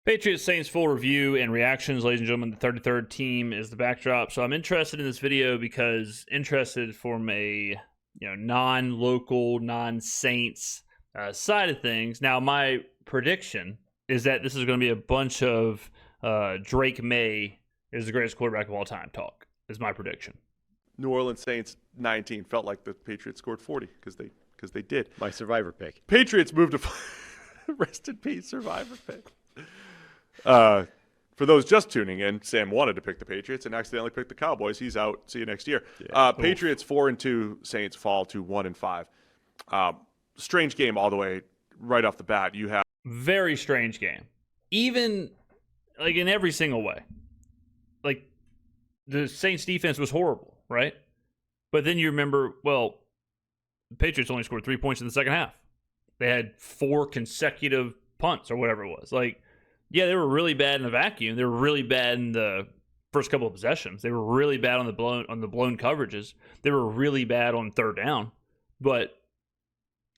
Patriots Saints full review and reactions, ladies and gentlemen. The 33rd team is the backdrop. So I'm interested in this video because interested from a non-local, non-Saints side of things. Now my prediction is that this is going to be a bunch of Drake Maye is the greatest quarterback of all time talk. Is my prediction. New Orleans Saints 19 felt like the Patriots scored 40 because they did. My survivor pick. Patriots moved to rest in peace survivor pick. For those just tuning in, Sam wanted to pick the Patriots and accidentally picked the Cowboys. He's out. See you next year. Yeah. Patriots 4-2, Saints fall to 1-5. Strange game all the way right off the bat. You have very strange game, even like in every single way. Like the Saints defense was horrible, right? But then you remember, well, the Patriots only scored 3 points in the second half. They had 4 consecutive punts or whatever it was. Like, yeah, they were really bad in the vacuum. They were really bad in the first couple of possessions. They were really bad on the blown coverages. They were really bad on third down. But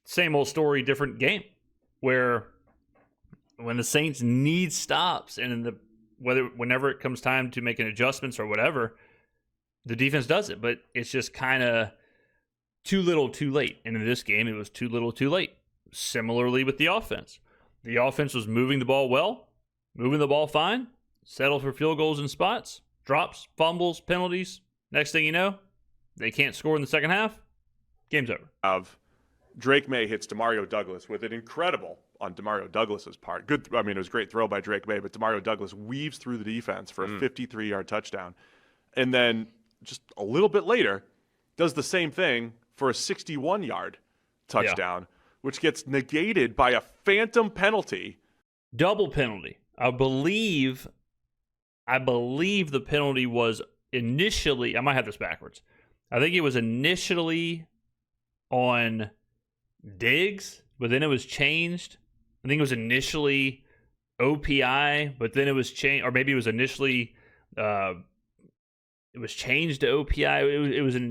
same old story, different game. Where when the Saints need stops and whenever it comes time to making adjustments or whatever, the defense does it. But it's just kind of too little, too late. And in this game, it was too little, too late. Similarly with the offense. The offense was moving the ball well. Moving the ball fine, settle for field goals in spots, drops, fumbles, penalties. Next thing you know, they can't score in the second half. Game's over. Of Drake Maye hits Demario Douglas with an incredible on Demario Douglas's part. Good. I mean, it was a great throw by Drake Maye, but Demario Douglas weaves through the defense for a 53-yard touchdown. And then just a little bit later, does the same thing for a 61-yard touchdown, which gets negated by a phantom penalty. Double penalty. I believe the penalty was initially, I might have this backwards. I think it was initially on Diggs, but then it was changed. I think it was initially OPI, but then it was changed, or maybe it was initially, it was changed to OPI. It was an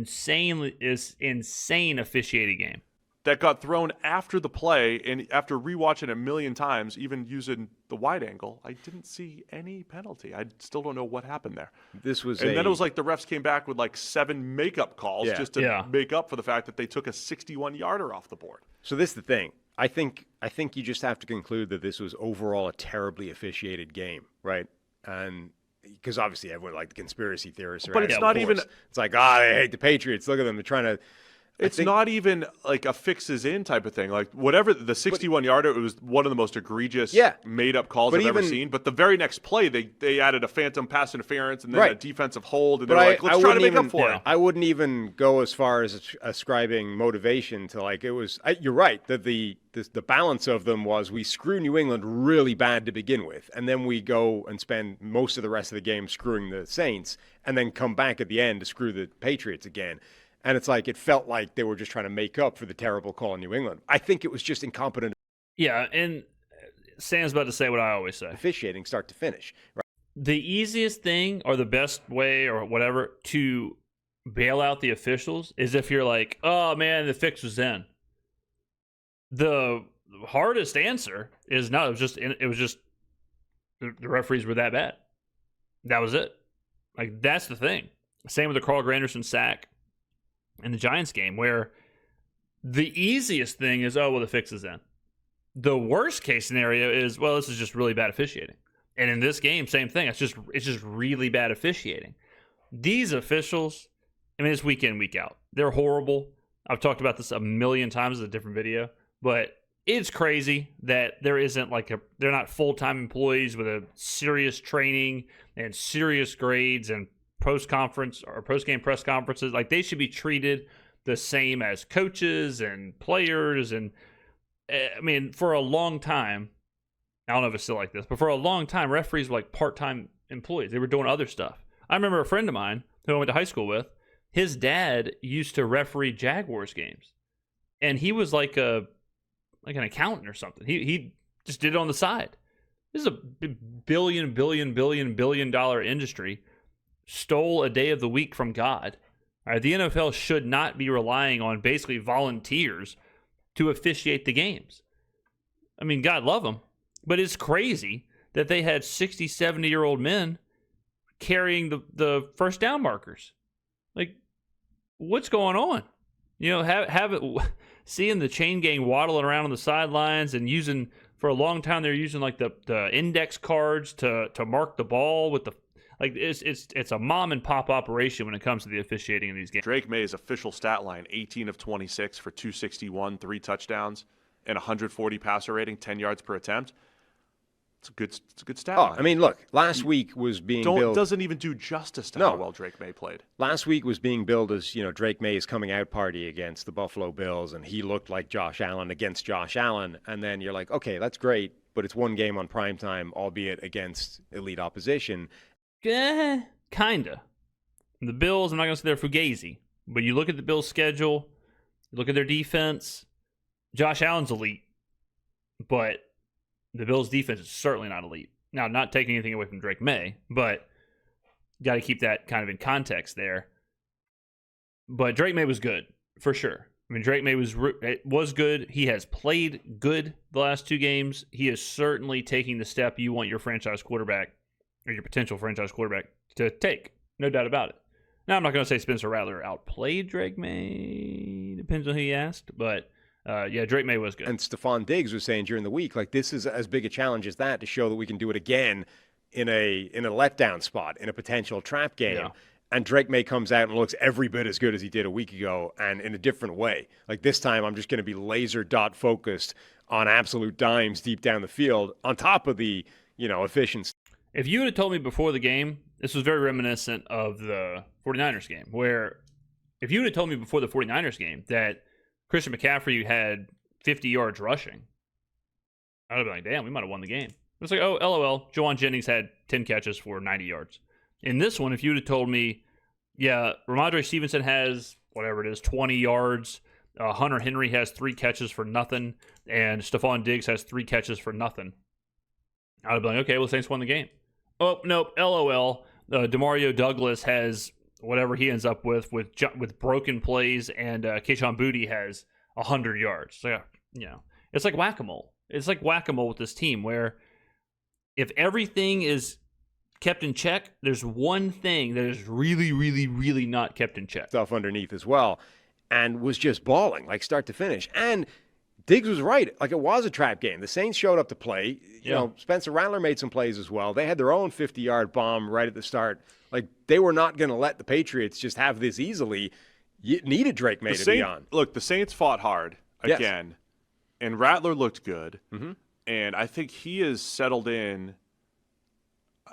insane officiating game. That got thrown after the play, and after rewatching it a million times, even using the wide angle, I didn't see any penalty. I still don't know what happened there. Then it was like the refs came back with like 7 makeup calls just to make up for the fact that they took a 61-yarder off the board. So this is the thing. I think you just have to conclude that this was overall a terribly officiated game, right? And because obviously everyone, like the conspiracy theorists, but it's not even. It's like, they hate the Patriots. Look at them. They're trying to. It's not even like a fixes in type of thing. Like whatever the 61-yarder, it was one of the most egregious made-up calls I've ever seen. But the very next play, they added a phantom pass interference and then a defensive hold, and they're like, let's try to make up for it. I wouldn't even go as far as ascribing motivation to like it was. You're right that the balance of them was we screw New England really bad to begin with, and then we go and spend most of the rest of the game screwing the Saints, and then come back at the end to screw the Patriots again. And it's like it felt like they were just trying to make up for the terrible call in New England. I think it was just incompetent. Yeah, and Sam's about to say what I always say. Officiating start to finish. Right? The easiest thing or the best way or whatever to bail out the officials is if you're like, oh, man, the fix was in. The hardest answer is no, it was just the referees were that bad. That was it. Like, that's the thing. Same with the Carl Granderson sack in the Giants game, where the easiest thing is, the fix is in. The worst case scenario is, this is just really bad officiating. And in this game, same thing. It's just really bad officiating. These officials, I mean, it's week in, week out. They're horrible. I've talked about this a million times in a different video, but it's crazy that there isn't they're not full-time employees with a serious training and serious grades and post-conference or post-game press conferences. Like, they should be treated the same as coaches and players. And I mean, for a long time, I don't know if it's still like this, but for a long time, referees were like part-time employees. They were doing other stuff. I remember a friend of mine who I went to high school with, his dad used to referee Jaguars games. And he was like an accountant or something. He just did it on the side. This is a billion dollar industry. Stole a day of the week from God. All right, the NFL should not be relying on basically volunteers to officiate the games. I mean, God love them, but it's crazy that they had 60, 70-year-old men carrying the first down markers. Like, what's going on? You know, have it seeing the chain gang waddling around on the sidelines and using, for a long time they're using like the index cards to mark the ball with the, like, it's a mom and pop operation when it comes to the officiating in these games. Drake Maye's official stat line: 18 of 26 for 261, 3 touchdowns, and 140 passer rating, 10 yards per attempt. It's a good stat line. I mean, look, last week was being billed. Doesn't even do justice to how well Drake Maye played. Last week was being billed as, Drake Maye's coming out party against the Buffalo Bills, and he looked like Josh Allen against Josh Allen. And then you're like, okay, that's great, but it's one game on primetime, albeit against elite opposition. Kinda. The Bills, I'm not going to say they're fugazi, but you look at the Bills' schedule, you look at their defense. Josh Allen's elite, but the Bills' defense is certainly not elite. Now, not taking anything away from Drake Maye, but got to keep that kind of in context there. But Drake Maye was good, for sure. I mean, Drake Maye was good. He has played good the last 2 games. He is certainly taking the step you want your franchise quarterback, or your potential franchise quarterback, to take. No doubt about it. Now, I'm not going to say Spencer Rattler outplayed Drake Maye. Depends on who you asked, but yeah, Drake Maye was good. And Stephon Diggs was saying during the week, like, this is as big a challenge as that, to show that we can do it again in a letdown spot, in a potential trap game. Yeah. And Drake Maye comes out and looks every bit as good as he did a week ago, and in a different way. Like, this time I'm just going to be laser dot focused on absolute dimes deep down the field, on top of the, efficiency. If you would have told me before the game, this was very reminiscent of the 49ers game, where if you would have told me before the 49ers game that Christian McCaffrey had 50 yards rushing, I'd have been like, damn, we might have won the game. It's like, oh, LOL, Juwan Jennings had 10 catches for 90 yards. In this one, if you would have told me, yeah, Ramondre Stevenson has, whatever it is, 20 yards, Hunter Henry has 3 catches for nothing, and Stephon Diggs has 3 catches for nothing, I'd have been like, okay, well, Saints won the game. Oh, nope, LOL, Demario Douglas has whatever he ends up with broken plays, and Kayshon Boutte has 100 yards. So, it's like whack-a-mole. It's like whack-a-mole with this team, where if everything is kept in check, there's one thing that is really, really, really not kept in check. Stuff underneath as well, and was just balling, like, start to finish. And Diggs was right. Like, it was a trap game. The Saints showed up to play. You know, Spencer Rattler made some plays as well. They had their own 50-yard bomb right at the start. Like, they were not going to let the Patriots just have this easily. You needed Drake Maye to be on. Look, the Saints fought hard again, and Rattler looked good. Mm-hmm. And I think he is settled in.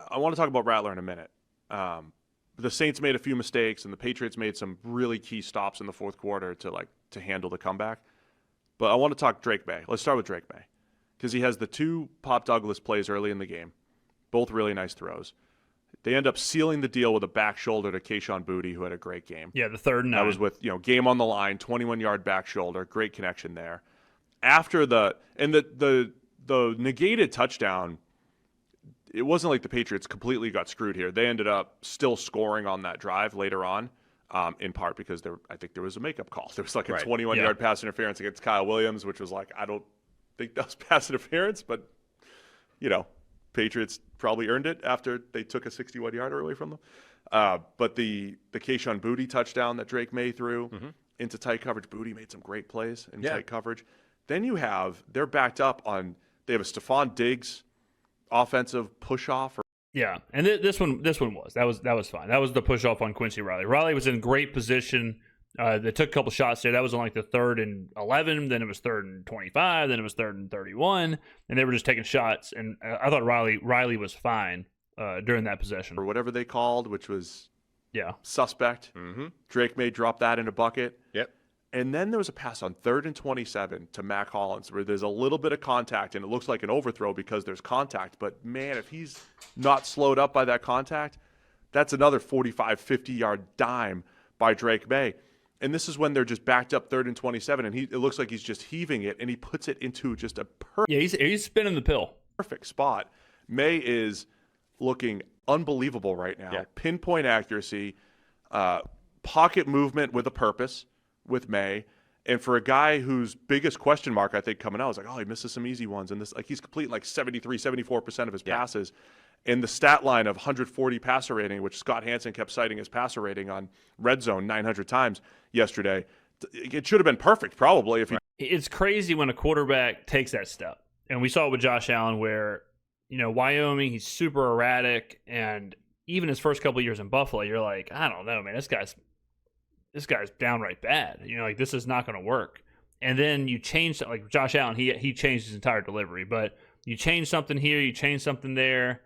I want to talk about Rattler in a minute. The Saints made a few mistakes, and the Patriots made some really key stops in the fourth quarter to handle the comeback. But I want to talk Drake Maye. Let's start with Drake Maye, because he has the 2 Pop Douglas plays early in the game, both really nice throws. They end up sealing the deal with a back shoulder to Kayshon Boutte, who had a great game. Yeah, the 3rd and 9. That was with, game on the line, 21-yard back shoulder, great connection there. After the negated touchdown, it wasn't like the Patriots completely got screwed here. They ended up still scoring on that drive later on, in part because I think there was a makeup call. There was like a 21-yard pass interference against Kyle Williams, which was like, I don't think that was pass interference, but, Patriots probably earned it after they took a 61-yarder away from them. But the Kayshon Boutte touchdown that Drake Maye threw into tight coverage, Boutte made some great plays in tight coverage. Then they're backed up on, they have a Stephon Diggs offensive push-off. Yeah, and this one was fine. That was the push-off on Quincy Riley. Riley was in great position. They took a couple shots there. That was on like the 3rd and 11. Then it was 3rd and 25. Then it was 3rd and 31. And they were just taking shots. And I thought Riley was fine during that possession. Or whatever they called, which was suspect. Mm-hmm. Drake Maye dropped that in a bucket. Yep. And then there was a pass on 3rd and 27 to Mac Hollins where there's a little bit of contact, and it looks like an overthrow because there's contact. But, man, if he's not slowed up by that contact, that's another 45, 50-yard dime by Drake Maye. And this is when they're just backed up 3rd and 27, and it looks like he's just heaving it, and he puts it into just a perfect. Yeah, he's spinning the pill. Perfect spot. Maye is looking unbelievable right now. Yeah. Pinpoint accuracy, pocket movement with a purpose with Maye, And for a guy whose biggest question mark, I think, coming out was like, oh, he misses some easy ones. And this, like, he's completing like 73, 74% of his passes. And the stat line of 140 passer rating, which Scott Hansen kept citing his passer rating on Red Zone 900 times yesterday, it should have been perfect probably if he. It's crazy when a quarterback takes that step. And we saw it with Josh Allen where, Wyoming, he's super erratic. And even his first couple of years in Buffalo, you're like, I don't know, man, this guy's downright bad. Like, this is not going to work. And then you change, like Josh Allen, he changed his entire delivery. But you change something here, you change something there,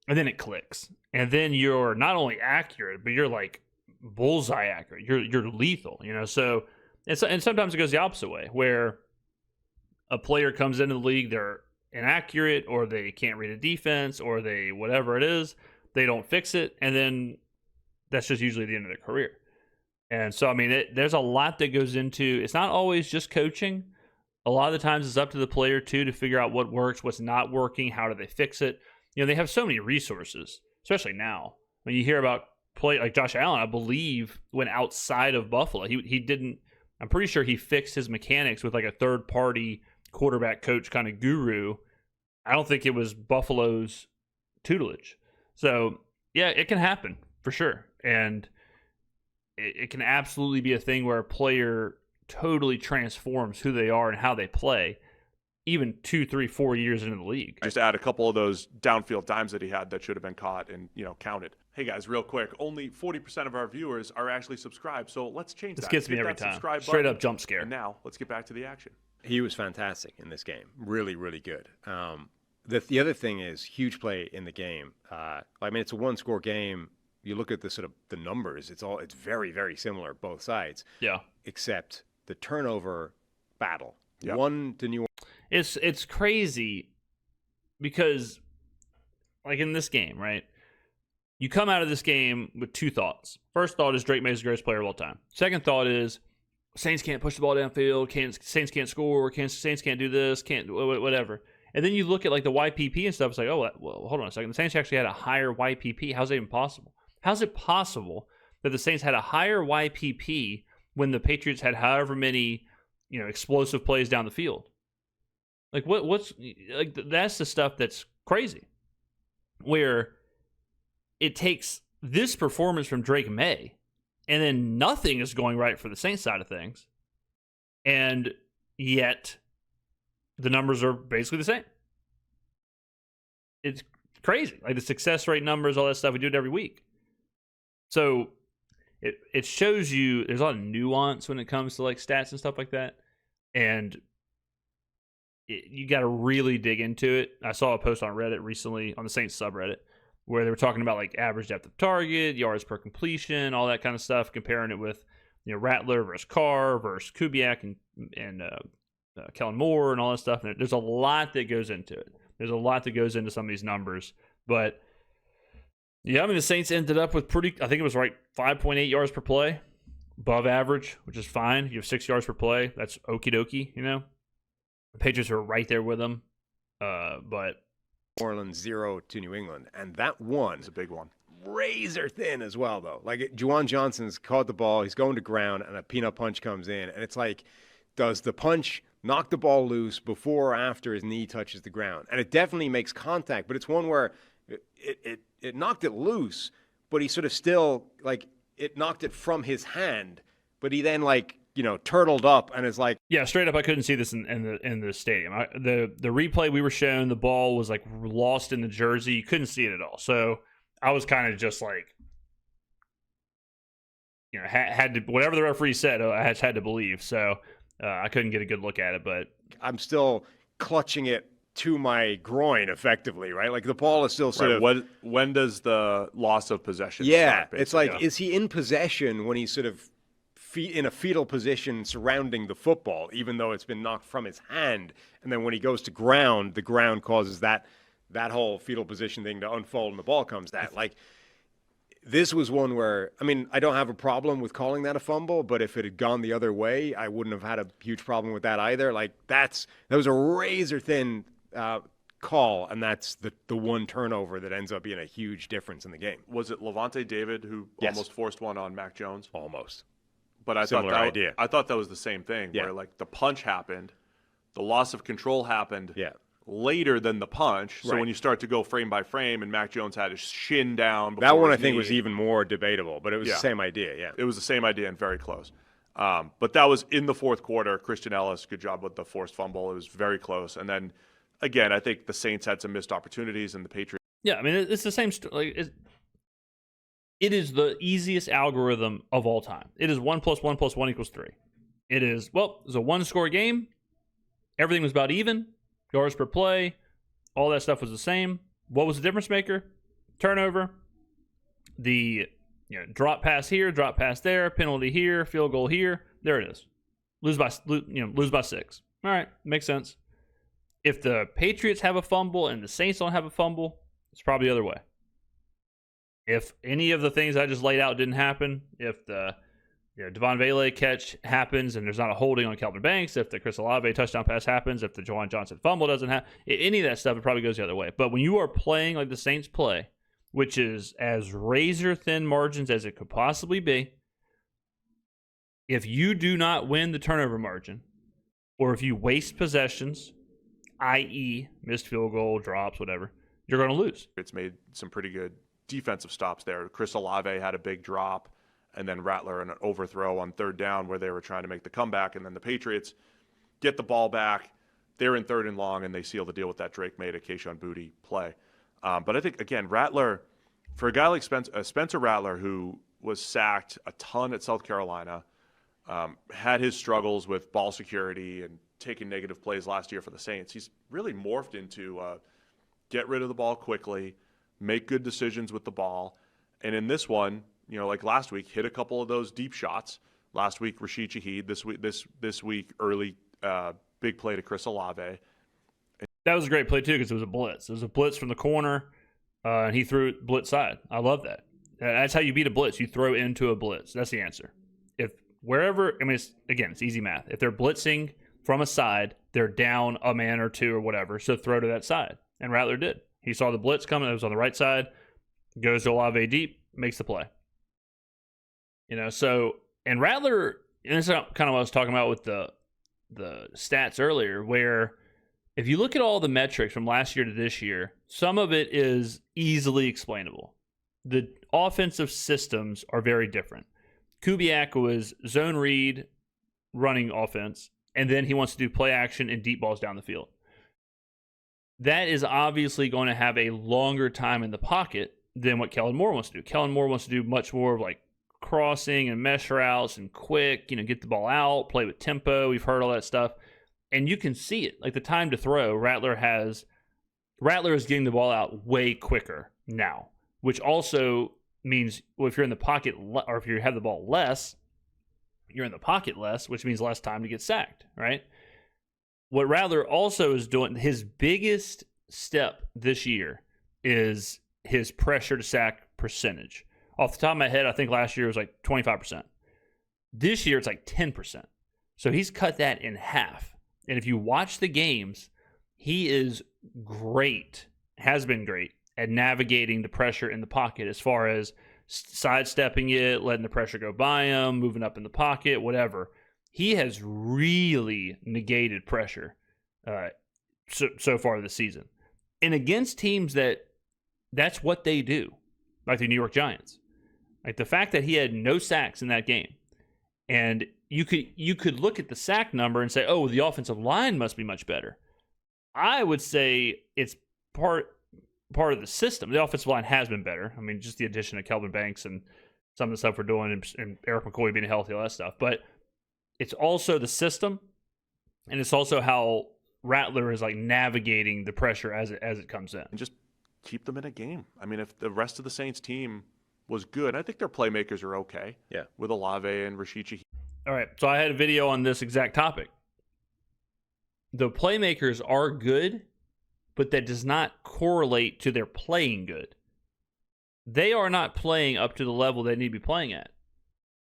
and then it clicks. And then you're not only accurate, but you're like bullseye accurate. You're lethal, So, and sometimes it goes the opposite way, where a player comes into the league, they're inaccurate, or they can't read a defense, or they whatever it is, they don't fix it, and then that's just usually the end of their career. And so, I mean, there's a lot that goes into. It's not always just coaching. A lot of the times, it's up to the player too to figure out what works, what's not working, how do they fix it. They have so many resources, especially now. When you hear about play like Josh Allen, I believe went outside of Buffalo. He didn't. I'm pretty sure he fixed his mechanics with like a third party quarterback coach kind of guru. I don't think it was Buffalo's tutelage. So yeah, it can happen for sure, and it can absolutely be a thing where a player totally transforms who they are and how they play, even 2, 3, 4 years into the league. Just add a couple of those downfield dimes that he had that should have been caught and counted. Hey guys, real quick, only 40% of our viewers are actually subsubscribed, so let's change that. This gets me every time. Straight up jump scare. And now let's get back to the action. He was fantastic in this game. Really, really good. The other thing is huge play in the game. It's a one-score game. You look at the sort of the numbers. It's very, very similar both sides. Yeah. Except the turnover battle. Yep. One to New Orleans. It's crazy because, like in this game, right? You come out of this game with two thoughts. First thought is Drake Maye's the greatest player of all time. Second thought is Saints can't push the ball downfield. Saints can't score. Saints can't do this. Can't whatever. And then you look at like the YPP and stuff. It's like, oh, well, hold on a second. The Saints actually had a higher YPP. How's that even possible? How's it possible that the Saints had a higher YPP when the Patriots had however many, explosive plays down the field? Like what's like that's the stuff that's crazy. Where it takes this performance from Drake Maye, and then nothing is going right for the Saints side of things, and yet the numbers are basically the same. It's crazy. Like the success rate numbers, all that stuff, we do it every week. So it shows you there's a lot of nuance when it comes to like stats and stuff like that. And you got to really dig into it. I saw a post on Reddit recently, on the Saints subreddit, where they were talking about like average depth of target, yards per completion, all that kind of stuff, comparing it with Rattler versus Carr versus Kubiak and Kellen Moore and all that stuff. And there's a lot that goes into it. There's a lot that goes into some of these numbers. But yeah, I mean, the Saints ended up with I think it was right 5.8 yards per play, above average, which is fine. You have 6 yards per play. That's okie dokie, The Patriots are right there with them. But New Orleans 0 to New England. And that one is a big one. Razor thin as well, though. Like, Juwan Johnson's caught the ball. He's going to ground, and a peanut punch comes in. And it's like, does the punch knock the ball loose before or after his knee touches the ground? And it definitely makes contact, but it's one where it knocked it loose, but he sort of still, like, it knocked it from his hand, but he then, like, turtled up and is like... Yeah, straight up, I couldn't see this in the stadium. The replay we were shown, the ball was, like, lost in the jersey. You couldn't see it at all. So I was kind of just like, had to, whatever the referee said, I had to believe. So I couldn't get a good look at it, but... I'm still clutching it to my groin, effectively, right? Like, the ball is still sort of... When does the loss of possession start, basically? It's like, is he in possession when he's sort of in a fetal position surrounding the football, even though it's been knocked from his hand? And then when he goes to ground, the ground causes that whole fetal position thing to unfold and the ball comes down. Like, this was one where, I mean, I don't have a problem with calling that a fumble, but if it had gone the other way, I wouldn't have had a huge problem with that either. Like, that was a razor thin call, and that's the one turnover that ends up being a huge difference in the game. Was it Levante David who almost forced one on Mac Jones? Almost. But I Similar idea. I thought that was the same thing, Yeah. where like the punch happened, the loss of control happened Yeah. later than the punch. So Right. when you start to go frame by frame, and Mac Jones had his shin down, That before one I his think knee, was even more debatable, but it was Yeah. the same idea. Yeah. It was the same idea and very close. But that was in the fourth quarter. Christian Ellis, good job with the forced fumble. It was very close. And then again, I think the Saints had some missed opportunities, and the Patriots. Yeah, I mean, it's the same. It is the easiest algorithm of all time. It is 1 + 1 + 1 = 3. It is, well, it was a one-score game. Everything was about even. Yards per play. All that stuff was the same. What was the difference maker? Turnover. The drop pass here, drop pass there, penalty here, field goal here. There it is. Lose by 6. All right, makes sense. If the Patriots have a fumble and the Saints don't have a fumble, it's probably the other way. If any of the things I just laid out didn't happen, if the Devon Vele catch happens and there's not a holding on Kelvin Banks, if the Chris Olave touchdown pass happens, if the Juwan Johnson fumble doesn't happen, any of that stuff, it probably goes the other way. But when you are playing like the Saints play, which is as razor-thin margins as it could possibly be, if you do not win the turnover margin, or if you waste possessions, i.e. missed field goal, drops, whatever, you're going to lose. It's made some pretty good defensive stops there. Chris Olave had a big drop, and then Rattler an overthrow on third down where they were trying to make the comeback, and then the Patriots get the ball back. They're in third and long, and they seal the deal with that Drake Maye to Kayshon Boutte play. But I think, again, Rattler, for a guy like Spencer Rattler, who was sacked a ton at South Carolina, had his struggles with ball security and taking negative plays last year for the Saints, he's really morphed into get rid of the ball quickly, make good decisions with the ball. And in this one, like last week, hit a couple of those deep shots. Last week, Rashid Shaheed. This week, early big play to Chris Olave. That was a great play, too, because it was a blitz. It was a blitz from the corner, and he threw it blitz side. I love that. That's how you beat a blitz. You throw into a blitz. That's the answer. It's easy math. If they're blitzing from a side, they're down a man or two or whatever, so throw to that side. And Rattler did. He saw the blitz coming. It was on the right side. Goes to Olave deep, makes the play. And Rattler, and this is kind of what I was talking about with the stats earlier, where if you look at all the metrics from last year to this year, some of it is easily explainable. The offensive systems are very different. Kubiak was zone read running offense, and then he wants to do play action and deep balls down the field. That is obviously going to have a longer time in the pocket than what Kellen Moore wants to do. Kellen Moore wants to do much more of like crossing and mesh routes and quick, get the ball out, play with tempo. We've heard all that stuff. And you can see it. Like the time to throw, Rattler is getting the ball out way quicker now, which also means, well, if you're in the pocket, or if you have the ball less, you're in the pocket less, which means less time to get sacked, right? What Rattler also is doing, his biggest step this year is his pressure to sack percentage. Off the top of my head, I think last year was like 25%. This year, it's like 10%. So he's cut that in half. And if you watch the games, he is great, has been great at navigating the pressure in the pocket as far as sidestepping it, letting the pressure go by him, moving up in the pocket, whatever. He has really negated pressure so far this season. And against teams that's what they do, like the New York Giants. Like the fact that he had no sacks in that game, and you could look at the sack number and say, oh, the offensive line must be much better. I would say it's part of the system. The offensive line has been better. I mean, just the addition of Kelvin Banks and some of the stuff we're doing, and Eric McCoy being healthy, all that stuff. But it's also the system, and it's also how Rattler is like navigating the pressure as it comes in. And just keep them in a game. I mean, if the rest of the Saints team was good, I think their playmakers are okay. Yeah. With Olave and Rashid Shaheed. All right, so I had a video on this exact topic. The playmakers are good, but that does not correlate to their playing good. They are not playing up to the level they need to be playing at.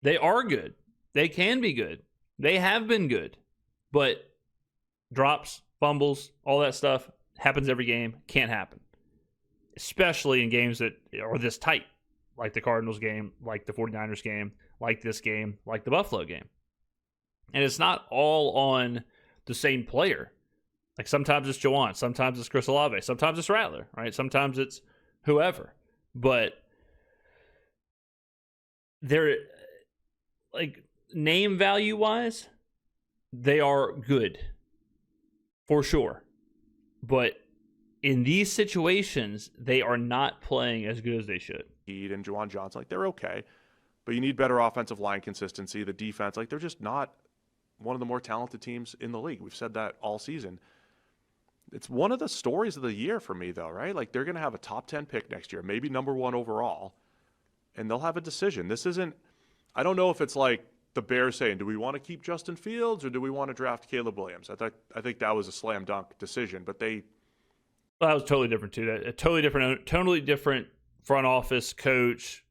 They are good. They can be good. They have been good. But drops, fumbles, all that stuff happens every game. Can't happen. Especially in games that are this tight. like the Cardinals game, like the 49ers game, like this game, like the Buffalo game. And it's not all on the same player. Like sometimes it's Juwan, sometimes it's Chris Olave, sometimes it's Rattler, right? Sometimes it's whoever. But they're, like, name value wise, they are good for sure. But in these situations, they are not playing as good as they should. And Juwan Johnson, like, they're okay, but you need better offensive line consistency. The defense, like, they're just not one of the more talented teams in the league. We've said that all season. It's one of the stories of the year for me, though, right? Like, they're going to have a top 10 pick next year, maybe number 1 overall, and they'll have a decision. This isn't, I don't know if it's like the Bears saying, do we want to keep Justin Fields or do we want to draft Caleb Williams? I think that was a slam dunk decision, but they. Well, that was totally different, too. A totally different front office coach.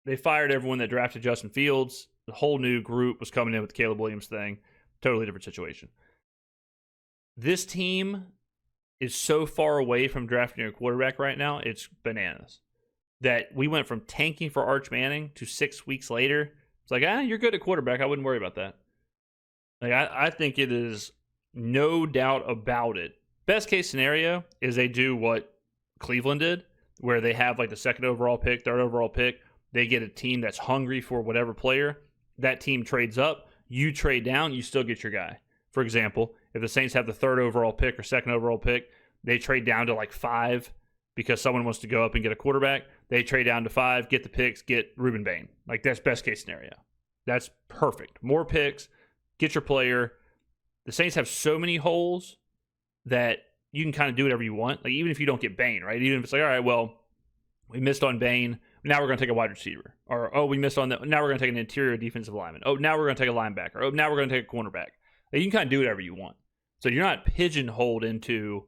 They fired everyone that drafted Justin Fields. The whole new group was coming in with the Caleb Williams thing. Totally different situation. This team is so far away from drafting a quarterback right now, it's bananas. That we went from tanking for Arch Manning to 6 weeks later. It's like, you're good at quarterback. I wouldn't worry about that. Like, I think it is no doubt about it. Best case scenario is they do what Cleveland did, where they have like the 2nd overall pick, 3rd overall pick. They get a team that's hungry for whatever player. That team trades up. You trade down. You still get your guy. For example, if the Saints have the 3rd overall pick or 2nd overall pick, they trade down to like 5 because someone wants to go up and get a quarterback. They trade down to 5, get the picks, get Reuben Bain. Like, that's best case scenario. That's perfect. More picks, get your player. The Saints have so many holes that you can kind of do whatever you want. Like, even if you don't get Bain, right? Even if it's like, all right, well, we missed on Bain. Now we're going to take a wide receiver. Or, we missed on that. Now we're going to take an interior defensive lineman. Now we're going to take a linebacker. Now we're going to take a cornerback. Like, you can kind of do whatever you want. So you're not pigeonholed into,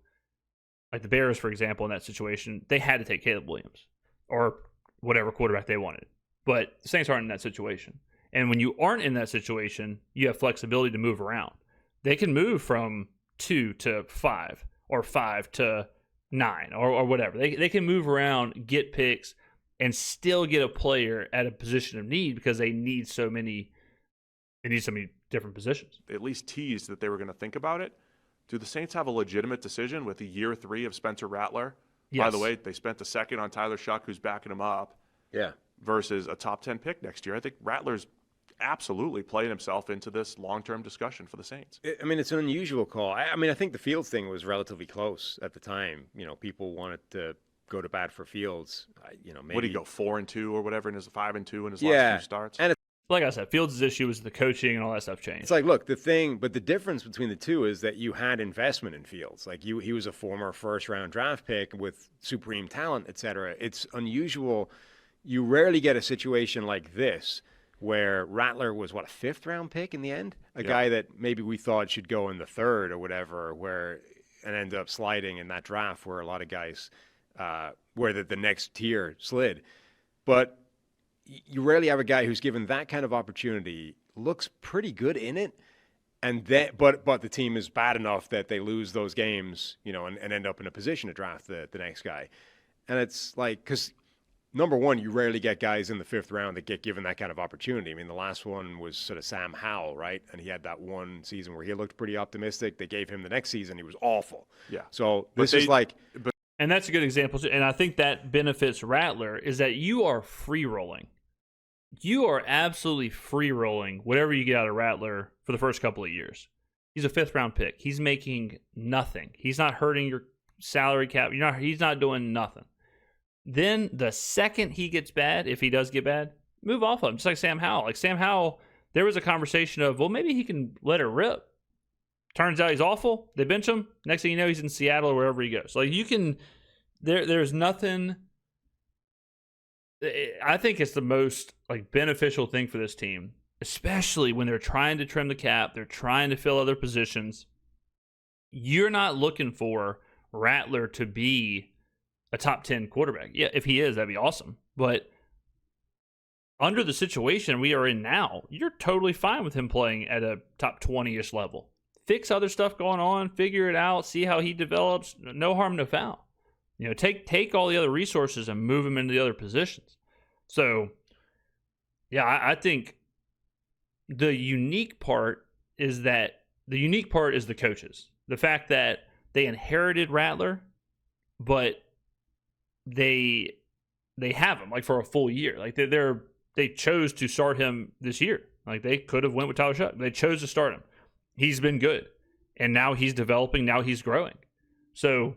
like the Bears, for example, in that situation. They had to take Caleb Williams or whatever quarterback they wanted. But the Saints aren't in that situation. And when you aren't in that situation, you have flexibility to move around. They can move from 2 to 5 or 5 to 9 or whatever. They can move around, get picks, and still get a player at a position of need because they need so many different positions. They at least teased that they were going to think about it. Do the Saints have a legitimate decision with the year 3 of Spencer Rattler? Yes. By the way, they spent the 2nd on Tyler Shuck, who's backing him up. Yeah. Versus a top 10 pick next year. I think Rattler's absolutely playing himself into this long-term discussion for the Saints. I mean, it's an unusual call. I think the Fields thing was relatively close at the time. You know, people wanted to go to bat for Fields. Maybe. Would he go 4-2 or whatever in his 5-2 in his last 2 starts? And like I said, Fields' issue was the coaching and all that stuff changed. It's like, look, but the difference between the two is that you had investment in Fields. Like, he was a former first-round draft pick with supreme talent, et cetera. It's unusual. You rarely get a situation like this where Rattler was, a 5th-round pick in the end? A guy that maybe we thought should go in the 3rd or whatever, and ended up sliding in that draft where a lot of guys, where the next tier slid. But you rarely have a guy who's given that kind of opportunity, looks pretty good in it, and then but the team is bad enough that they lose those games, and end up in a position to draft the next guy. And it's like, because number one, you rarely get guys in the 5th round that get given that kind of opportunity. I mean, the last one was sort of Sam Howell, right? And he had that one season where he looked pretty optimistic. They gave him the next season. He was awful. Yeah. So this is like... And that's a good example. And I think that benefits Rattler is that you are free rolling. You are absolutely free rolling whatever you get out of Rattler for the first couple of years. He's a 5th round pick. He's making nothing. He's not hurting your salary cap. He's not doing nothing. Then the second he gets bad, if he does get bad, move off of him. Just like Sam Howell. Like Sam Howell, there was a conversation of, well, maybe he can let it rip. Turns out he's awful. They bench him. Next thing you know, he's in Seattle or wherever he goes. Like you can, there's nothing. I think it's the most beneficial thing for this team, especially when they're trying to trim the cap. They're trying to fill other positions. You're not looking for Rattler to be a top 10 quarterback. Yeah, if he is, that'd be awesome. But under the situation we are in now, you're totally fine with him playing at a top 20-ish level. Fix other stuff going on, figure it out, see how he develops. No harm, no foul. Take all the other resources and move him into the other positions. So, yeah, I think the unique part is the coaches. The fact that they inherited Rattler, but they have him like for a full year. Like they chose to start him this year. Like they could have went with Tyler Shuck. They chose to start him. He's been good, and now he's developing. Now he's growing. So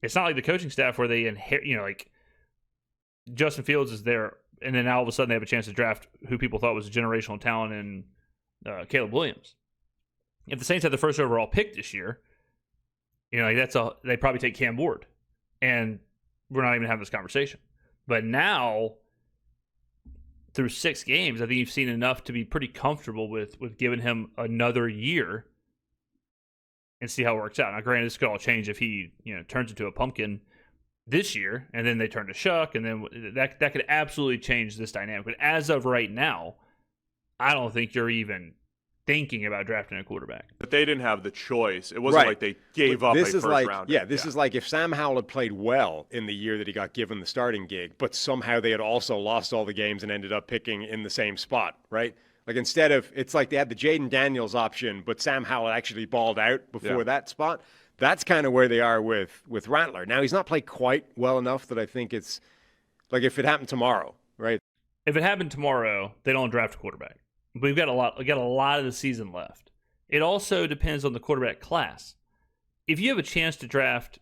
it's not like the coaching staff where they inherit. Like Justin Fields is there, and then all of a sudden they have a chance to draft who people thought was a generational talent in Caleb Williams. If the Saints had the first overall pick this year, they probably take Cam Ward, and we're not even having this conversation. But now, through 6 games, I think you've seen enough to be pretty comfortable with giving him another year and see how it works out. Now, granted, this could all change if he turns into a pumpkin this year, and then they turn to Shuck, and then that could absolutely change this dynamic. But as of right now, I don't think you're even thinking about drafting a quarterback. But they didn't have the choice. It wasn't like they gave up a first round. Yeah, this is like if Sam Howell had played well in the year that he got given the starting gig, but somehow they had also lost all the games and ended up picking in the same spot, right? Like instead of, it's like they had the Jaden Daniels option, but Sam Howell actually balled out before that spot. That's kind of where they are with Rattler. Now, he's not played quite well enough that I think it's like if it happened tomorrow, right? If it happened tomorrow, they don't draft a quarterback. But we've got a lot of the season left. It also depends on the quarterback class. If you have a chance to draft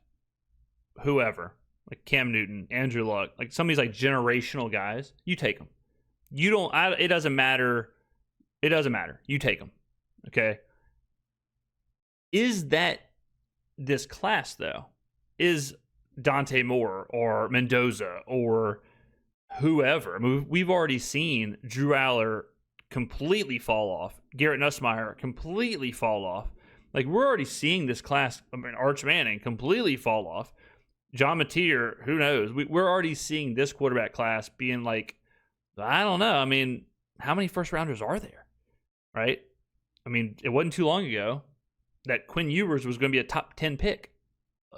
whoever, like Cam Newton, Andrew Luck, like some of these like generational guys, you take them. It doesn't matter. It doesn't matter. You take them. Okay. Is that this class though? Is Dante Moore or Mendoza or whoever? I mean, we've already seen Drew Aller completely fall off. Garrett Nussmeier completely fall off. Like, we're already seeing this class, Arch Manning completely fall off. John Mateer, who knows? We're already seeing this quarterback class being like, I don't know. I mean, how many first-rounders are there? Right? I mean, it wasn't too long ago that Quinn Ewers was going to be a top 10 pick.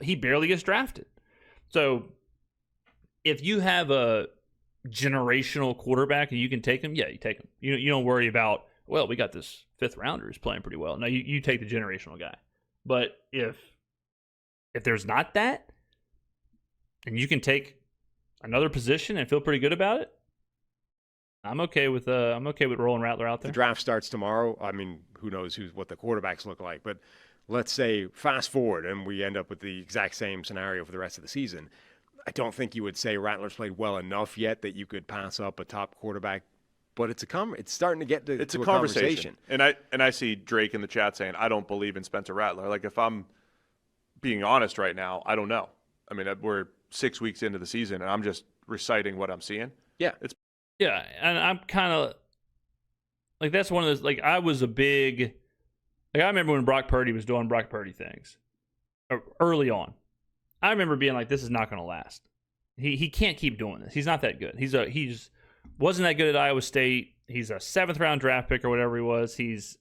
He barely gets drafted. So, if you have a generational quarterback and you can take him, yeah, you take him. You don't worry about, well, we got this 5th rounder who's playing pretty well. No, you take the generational guy. But if there's not that, and you can take another position and feel pretty good about it, I'm okay with rolling Rattler out there. The draft starts tomorrow. I mean, who knows what the quarterbacks look like, but let's say fast forward and we end up with the exact same scenario for the rest of the season. I don't think you would say Rattler's played well enough yet that you could pass up a top quarterback, but it's starting to get to a conversation. And I see Drake in the chat saying, I don't believe in Spencer Rattler. Like, if I'm being honest right now, I don't know. I mean, we're 6 weeks into the season and I'm just reciting what I'm seeing. Yeah. Yeah, and I'm kind of like, that's one of those, like, I was a big, like, I remember when Brock Purdy was doing Brock Purdy things early on. I remember being like, this is not going to last. He can't keep doing this. He's not that good. He's wasn't that good at Iowa State. He's a 7th round draft pick or whatever he was. He's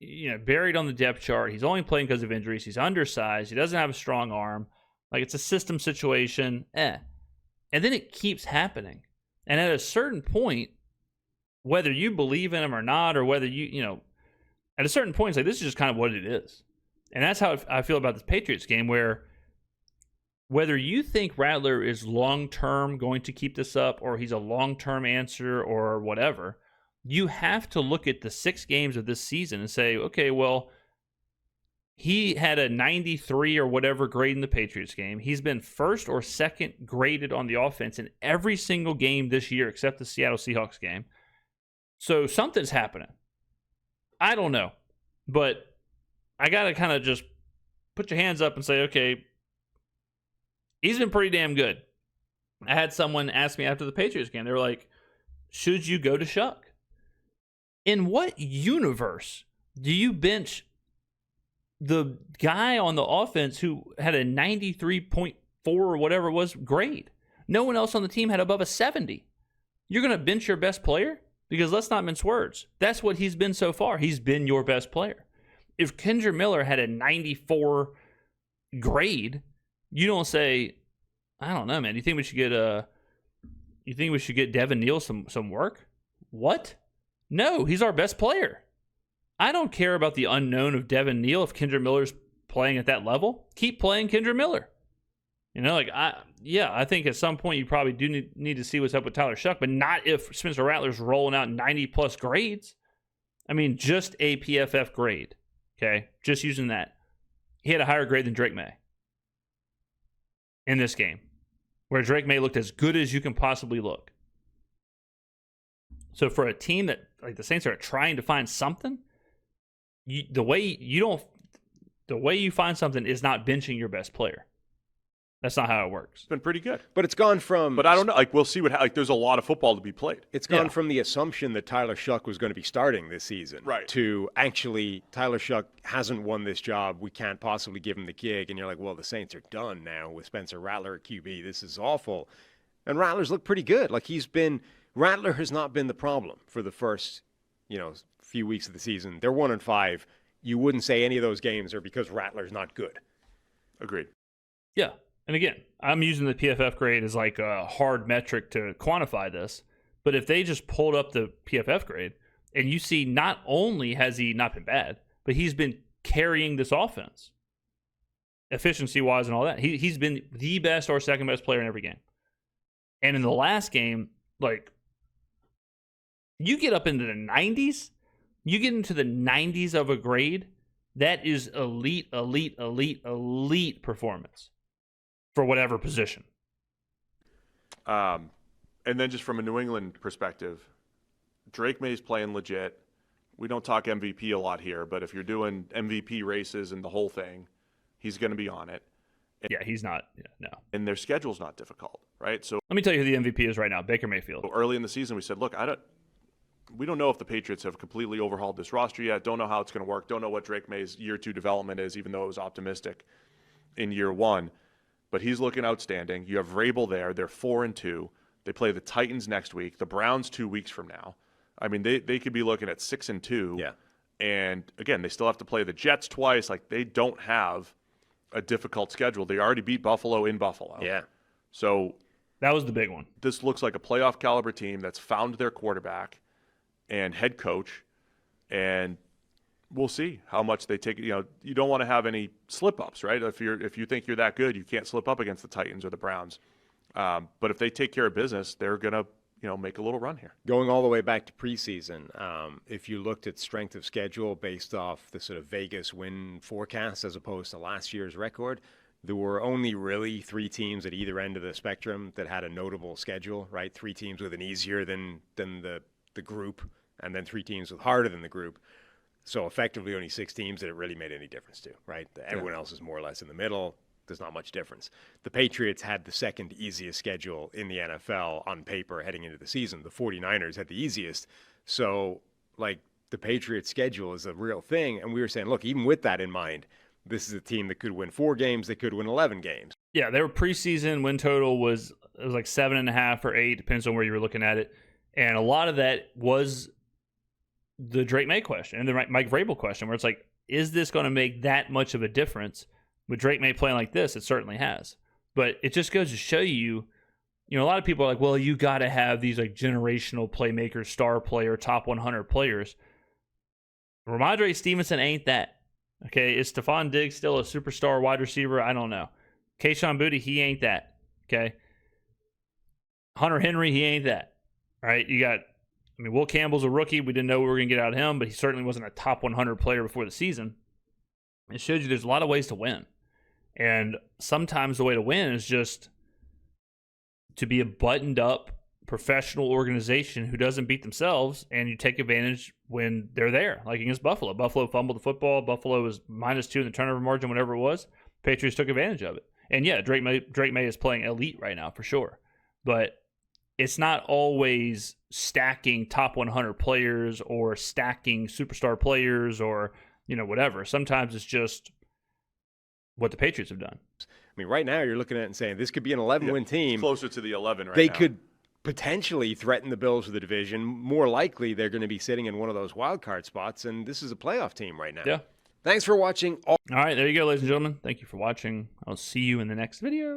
buried on the depth chart. He's only playing because of injuries. He's undersized. He doesn't have a strong arm. Like, it's a system situation. And then it keeps happening. And at a certain point, whether you believe in him or not, or whether at a certain point, it's like, this is just kind of what it is. And that's how I feel about this Patriots game, whether you think Rattler is long-term going to keep this up, or he's a long-term answer or whatever, you have to look at the 6 games of this season and say, okay, well, he had a 93 or whatever grade in the Patriots game. He's been 1st or 2nd graded on the offense in every single game this year except the Seattle Seahawks game. So something's happening. I don't know. But I got to kind of just put your hands up and say, okay, he's been pretty damn good. I had someone ask me after the Patriots game. They were like, should you go to Shuck? In what universe do you bench the guy on the offense who had a 93.4 or whatever it was grade? No one else on the team had above a 70. You're going to bench your best player? Because let's not mince words. That's what he's been so far. He's been your best player. If Kendre Miller had a 94 grade, you don't say, I don't know, man. Do you think we should get You think we should get Devin Neal some work? What? No, he's our best player. I don't care about the unknown of Devin Neal. If Kendra Miller's playing at that level, keep playing Kendra Miller. You know, like, I think at some point you probably do need to see what's up with Tyler Shuck, but not if Spencer Rattler's rolling out 90-plus grades. I mean, just a PFF grade, okay? Just using that. He had a higher grade than Drake Maye in this game, where Drake Maye looked as good as you can possibly look. So for a team that, like the Saints, are trying to find something, the way you find something is not benching your best player. That's not how it works. It's been pretty good. But it's gone from... But I don't know. Like, we'll see what... Like, there's a lot of football to be played. It's gone from the assumption that Tyler Shuck was going to be starting this season to actually Tyler Shuck hasn't won this job. We can't possibly give him the gig. And you're like, well, the Saints are done now with Spencer Rattler at QB. This is awful. And Rattler's looked pretty good. Like, Rattler has not been the problem for the first, few weeks of the season. They're 1-5. You wouldn't say any of those games are because Rattler's not good. Agreed. Yeah. And again, I'm using the PFF grade as like a hard metric to quantify this. But if they just pulled up the PFF grade and you see not only has he not been bad, but he's been carrying this offense efficiency-wise and all that. He's been the best or second best player in every game. And in the last game, like, you get up into the 90s, you get into the 90s of a grade, that is elite performance for whatever position. And then just from a New England perspective, Drake Maye's playing legit. We don't talk MVP a lot here, but if you're doing MVP races and the whole thing, he's going to be on it. Yeah, he's not. Yeah, no. And their schedule's not difficult, right? So let me tell you who the MVP is right now, Baker Mayfield. Early in the season, we said, look, we don't know if the Patriots have completely overhauled this roster yet. Don't know how it's going to work. Don't know what Drake Maye's year 2 development is, even though it was optimistic in year 1. But he's looking outstanding. You have Vrabel there. They're 4-2. They play the Titans next week. The Browns 2 weeks from now. I mean, they could be looking at 6-2. Yeah. And again, they still have to play the Jets twice. Like, they don't have a difficult schedule. They already beat Buffalo in Buffalo. Yeah. So that was the big one. This looks like a playoff caliber team that's found their quarterback and head coach, and we'll see how much they take. You don't want to have any slip-ups, right? If you think you're that good, you can't slip up against the Titans or the Browns. But if they take care of business, they're going to make a little run here. Going all the way back to preseason, if you looked at strength of schedule based off the sort of Vegas win forecast as opposed to last year's record, there were only really 3 teams at either end of the spectrum that had a notable schedule, right? 3 teams with an easier than the group, and then 3 teams with harder than the group. So effectively only 6 teams that it really made any difference to, right? Everyone else is more or less in the middle. There's not much difference. The Patriots had the second easiest schedule in the NFL on paper heading into the season. The 49ers had the easiest. So, like, the Patriots' schedule is a real thing. And we were saying, look, even with that in mind, this is a team that could win 4 games, that could win 11 games. Yeah, their preseason win total was like 7.5 or 8, depends on where you were looking at it. And a lot of that was the Drake Maye question and the Mike Vrabel question, where it's like, is this going to make that much of a difference? With Drake Maye playing like this, it certainly has. But it just goes to show you, a lot of people are like, well, you got to have these like generational playmakers, star player, top 100 players. Ramondre Stevenson ain't that. Okay, is Stephon Diggs still a superstar wide receiver? I don't know. Kayshon Boutte, he ain't that. Okay. Hunter Henry, he ain't that. All right, Will Campbell's a rookie. We didn't know we were going to get out of him, but he certainly wasn't a top 100 player before the season. It shows you there's a lot of ways to win. And sometimes the way to win is just to be a buttoned-up professional organization who doesn't beat themselves, and you take advantage when they're there, like against Buffalo. Buffalo fumbled the football. Buffalo was -2 in the turnover margin, whatever it was. Patriots took advantage of it. And, yeah, Drake Maye is playing elite right now for sure. But it's not always stacking top 100 players or stacking superstar players or, whatever. Sometimes it's just what the Patriots have done. I mean, right now you're looking at it and saying this could be an 11-win team. Closer to the 11 right now. They now. Could potentially threaten the Bills with the division. More likely, they're going to be sitting in one of those wild card spots, and this is a playoff team right now. Yeah. Thanks for watching. All right, there you go, ladies and gentlemen. Thank you for watching. I'll see you in the next video.